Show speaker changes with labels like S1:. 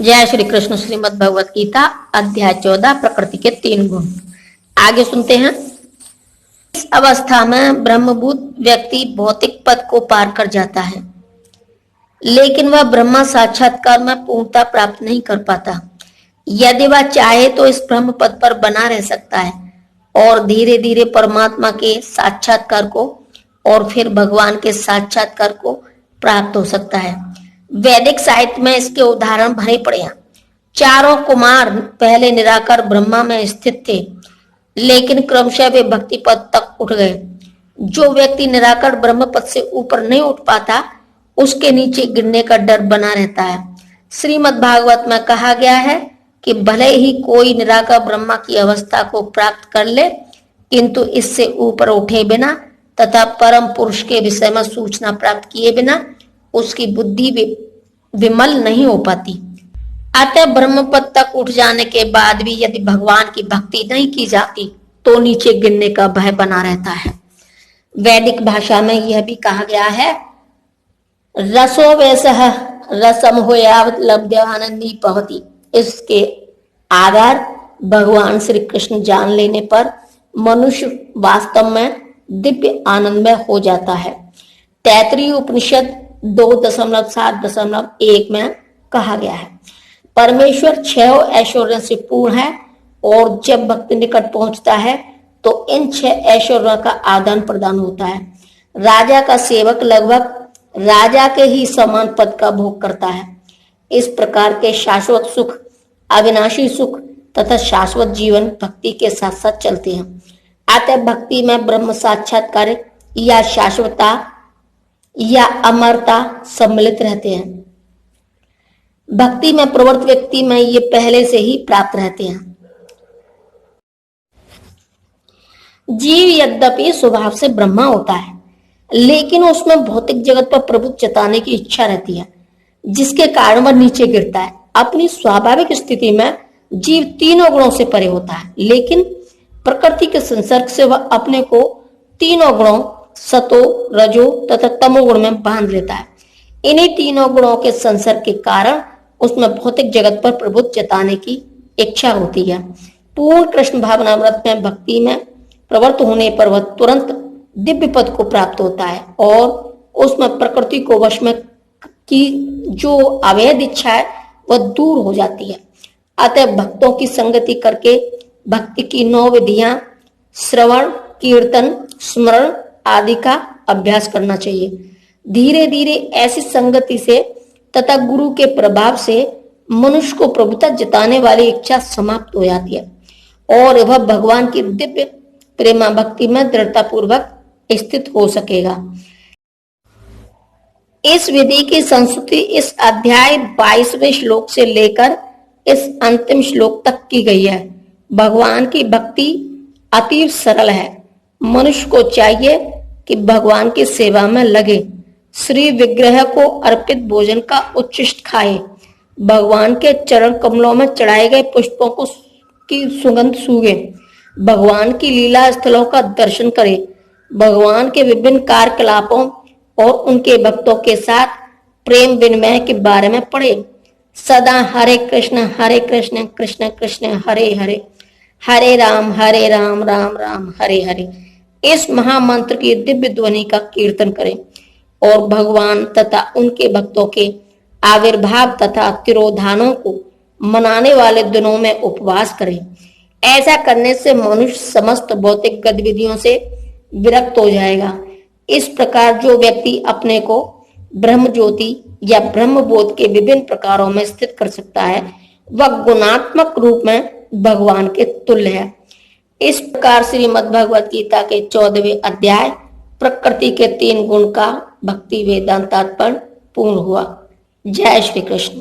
S1: जय श्री कृष्ण। श्रीमद् भगवत गीता अध्याय 14 प्रकृति के 3 गुण। आगे सुनते हैं। इस अवस्था में ब्रह्मभूत व्यक्ति भौतिक पद को पार कर जाता है, लेकिन वह ब्रह्म साक्षात्कार में पूर्णता प्राप्त नहीं कर पाता। यदि वह चाहे तो इस ब्रह्म पद पर बना रह सकता है और धीरे धीरे परमात्मा के साक्षात्कार को और फिर भगवान के साक्षात्कार को प्राप्त हो सकता है। वैदिक साहित्य में इसके उदाहरण भरे पड़े हैं। चारों कुमार पहले निराकार ब्रह्मा में स्थित थे, लेकिन क्रमशः वे भक्ति पद तक उठ गए। जो व्यक्ति निराकार ब्रह्म पद से ऊपर नहीं उठ पाता, उसके नीचे गिरने का डर बना रहता है। श्रीमद् भागवत में कहा गया है कि भले ही कोई निराकार ब्रह्मा की अवस्था को प्राप्त कर ले, किंतु इससे ऊपर उठे बिना तथा परम पुरुष के विषय में सूचना प्राप्त किए बिना उसकी बुद्धि विमल नहीं हो पाती। अतः ब्रह्म पद तक उठ जाने के बाद भी यदि भगवान की भक्ति नहीं की जाती तो नीचे गिरने का भय बना रहता है। वैदिक भाषा में यह भी कहा गया है, रसो वैसह रसम हो यावत लब्ध्यानंदी पवती। इसके आधार भगवान श्री कृष्ण जान लेने पर मनुष्य वास्तव में दिव्य आनंदमय हो जाता है। तैत्तिरीय उपनिषद 2.7.1 में कहा गया है, परमेश्वर 6 ऐश्वर्यों से पूर्ण है और जब भक्त निकट पहुंचता है तो इन 6 ऐश्वर्यों का आदान प्रदान होता है। राजा का सेवक लगभग राजा के ही समान पद का भोग करता है। इस प्रकार के शाश्वत सुख, अविनाशी सुख तथा शाश्वत जीवन भक्ति के साथ साथ चलते हैं। अतः भक्ति में ब्रह्म साक्षात्कार या शाश्वतता या अमरता सम्मिलित रहते हैं। भक्ति में प्रवृत्त व्यक्ति में ये पहले से ही प्राप्त रहते हैं। जीव यद्यपि स्वभाव से ब्रह्मा होता है, लेकिन उसमें भौतिक जगत पर प्रभुत्व जताने की इच्छा रहती है, जिसके कारण वह नीचे गिरता है। अपनी स्वाभाविक स्थिति में जीव तीनों गुणों से परे होता है, लेकिन प्रकृति के संसर्ग से वह अपने को तीनों गुणों सतो, रजो तथा तमो गुण में बांध लेता है। इन्हीं तीनों गुणों के संसर्ग के कारण उसमें भौतिक जगत पर प्रभुत्व जताने की इच्छा होती है। पूर्ण कृष्ण भावनामृत में भक्ति में प्रवृत्त होने पर वह तुरंत दिव्य पद को प्राप्त होता है और उसमें प्रकृति को वश में की जो अवैध इच्छा है वह दूर हो जाती है। अतः भक्तों की संगति करके भक्ति की 9 विधियां श्रवण, कीर्तन, स्मरण आदि का अभ्यास करना चाहिए। धीरे धीरे ऐसी संगति से तथा गुरु के प्रभाव से मनुष्य को प्रभुता जताने वाली इच्छा समाप्त हो जाती है और वह भगवान की दिव्य प्रेमा भक्ति में दृढ़ता पूर्वक स्थित हो सकेगा। इस विधि की संस्तुति इस अध्याय 22वें श्लोक से लेकर इस अंतिम श्लोक तक की गई है। भगवान की भक्ति अति सरल है। मनुष्य को चाहिए कि भगवान की सेवा में लगे, श्री विग्रह को अर्पित भोजन का उच्छिष्ट खाए, भगवान के चरण कमलों में चढ़ाए गए पुष्पों को की सुगंध सूंघे, भगवान की लीला स्थलों का दर्शन करे, भगवान के विभिन्न कार्यकलापों और उनके भक्तों के साथ प्रेम विनिमय के बारे में पढ़े। सदा हरे कृष्ण कृष्ण कृष्ण हरे हरे, हरे राम राम राम हरे हरे इस महामंत्र की दिव्य ध्वनि का कीर्तन करें और भगवान तथा उनके भक्तों के आविर्भाव तथा तिरोधानों को मनाने वाले दिनों में उपवास करें। ऐसा करने से मनुष्य समस्त भौतिक गतिविधियों से विरक्त हो जाएगा। इस प्रकार जो व्यक्ति अपने को ब्रह्म ज्योति या ब्रह्म बोध के विभिन्न प्रकारों में स्थित कर सकता है, वह गुणात्मक रूप में भगवान के तुल्य है। इस प्रकार श्रीमद् भगवत गीता के 14वें अध्याय प्रकृति के 3 गुण का भक्ति वेदांत तात्पर्य पूर्ण हुआ। जय श्री कृष्ण।